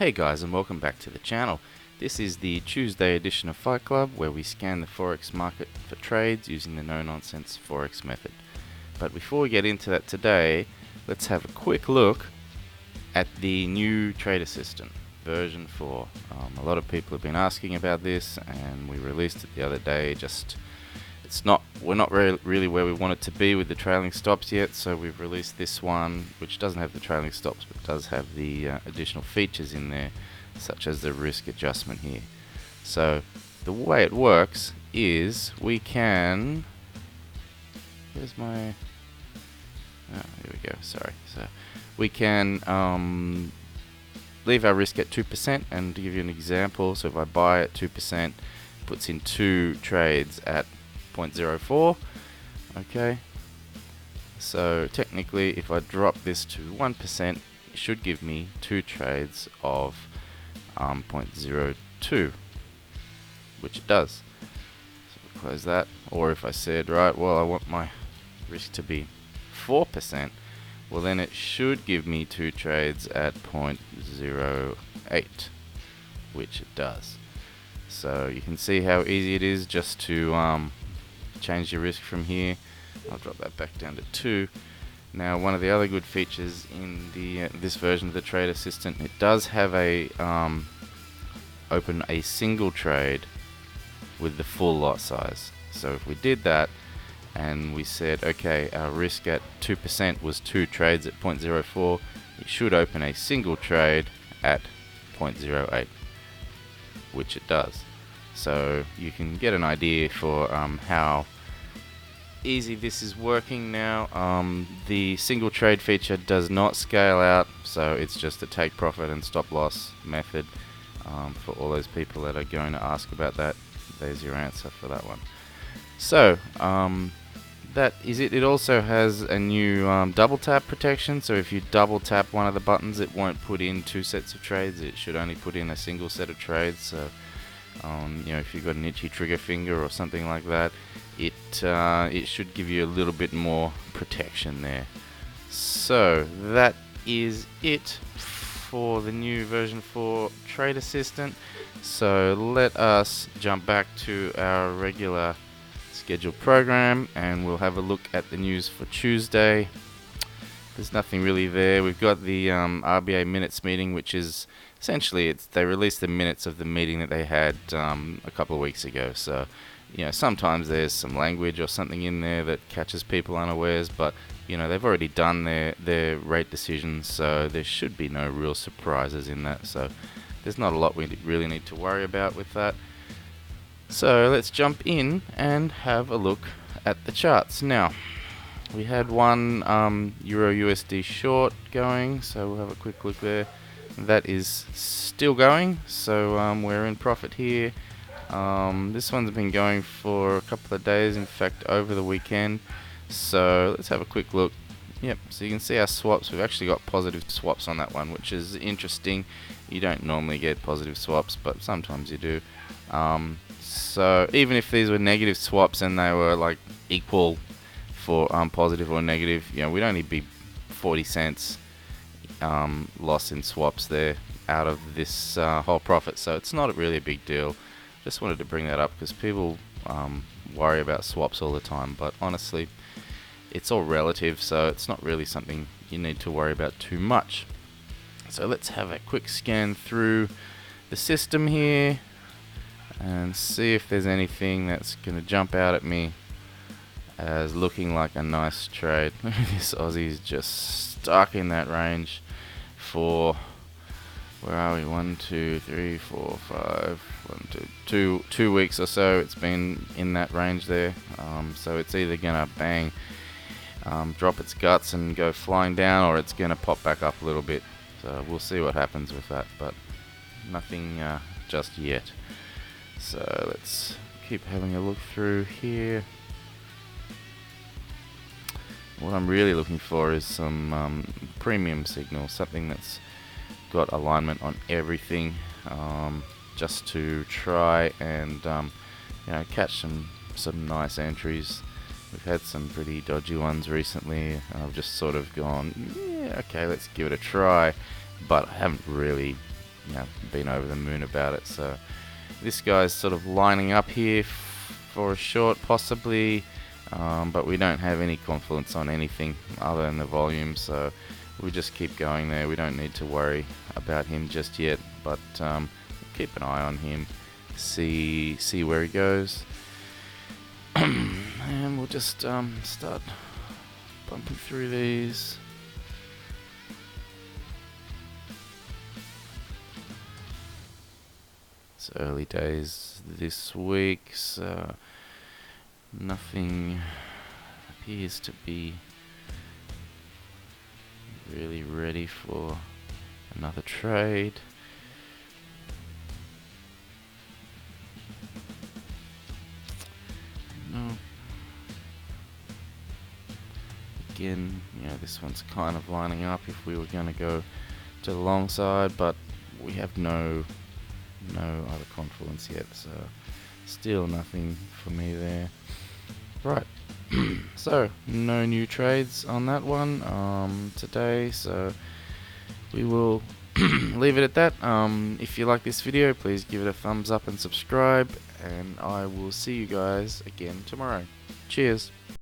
Hey guys, and welcome back to the channel. This is the Tuesday edition of Fight Club, where we scan the Forex market for trades using the No Nonsense Forex method. But before we get into that today, let's have a quick look at the new trade assistant, version 4. A lot of people have been asking about this, and we released it the other day. We're not really where we want it to be with the trailing stops yet, so we've released this one, which doesn't have the trailing stops, but does have the additional features in there, such as the risk adjustment here. So the way it works is we can, here we go, sorry. So we can leave our risk at 2%, and to give you an example, so if I buy at 2%, it puts in 2 trades at 0.04. Okay, so technically if I drop this to 1%, it should give me 2 trades of 0.02, which it does. So we'll close that. Or if I said, right, well, I want my risk to be 4%, well, then it should give me 2 trades at 0.08, which it does. So you can see how easy it is just to change your risk from here. I'll drop that back down to 2. Now, one of the other good features in the this version of the Trade Assistant, it does have a open a single trade with the full lot size. So if we did that and we said, okay, our risk at 2% was 2 trades at 0.04, it should open a single trade at 0.08, which it does. So you can get an idea for how easy this is working now. The single trade feature does not scale out, so it's just a take profit and stop loss method. For all those people that are going to ask about that, there's your answer for that one. So that is it. It also has a new double tap protection, so if you double tap one of the buttons, it won't put in 2 sets of trades. It should only put in a single set of trades. So if you've got an itchy trigger finger or something like that, it should give you a little bit more protection there. So that is it for the new version 4 Trade Assistant. So let us jump back to our regular scheduled program, and we'll have a look at the news for Tuesday. There's nothing really there. We've got the RBA minutes meeting, which is essentially they released the minutes of the meeting that they had a couple of weeks ago. So sometimes there's some language or something in there that catches people unawares, but they've already done their rate decisions, so there should be no real surprises in that. So there's not a lot we really need to worry about with that. So let's jump in and have a look at the charts. Now, we had one Euro USD short going, so we'll have a quick look there. That is still going, so we're in profit here. This one's been going for a couple of days, in fact over the weekend. So let's have a quick look. Yep, so you can see our swaps. We've actually got positive swaps on that one, which is interesting. You don't normally get positive swaps, but sometimes you do. So even if these were negative swaps and they were like equal for positive or negative, we'd only be 40 cents loss in swaps there out of this whole profit. So it's not really a big deal. Just wanted to bring that up because people worry about swaps all the time, but honestly, it's all relative, so it's not really something you need to worry about too much. So let's have a quick scan through the system here and see if there's anything that's going to jump out at me as looking like a nice trade. This Aussie's just stuck in that range for, where are we, 1, 2, 3, 4, 5, 2 weeks or so. It's been in that range there. So it's either gonna bang, drop its guts and go flying down, or it's gonna pop back up a little bit. So we'll see what happens with that, but nothing just yet. So let's keep having a look through here. What I'm really looking for is some premium signal, something that's got alignment on everything, just to try and catch some nice entries. We've had some pretty dodgy ones recently. I've just sort of gone, yeah, okay, let's give it a try, but I haven't really been over the moon about it. So this guy's sort of lining up here for a short, possibly, but we don't have any confluence on anything other than the volume, so we'll just keep going there. We don't need to worry about him just yet, but keep an eye on him, see where he goes, and we'll just start bumping through these. It's early days this week, so nothing appears to be really ready for another trade. No. Again, this one's kind of lining up if we were going to go to the long side, but we have no other confluence yet, so still nothing for me there. Right. So no new trades on that one today, so we will leave it at that. If you like this video, please give it a thumbs up and subscribe, and I will see you guys again tomorrow. Cheers.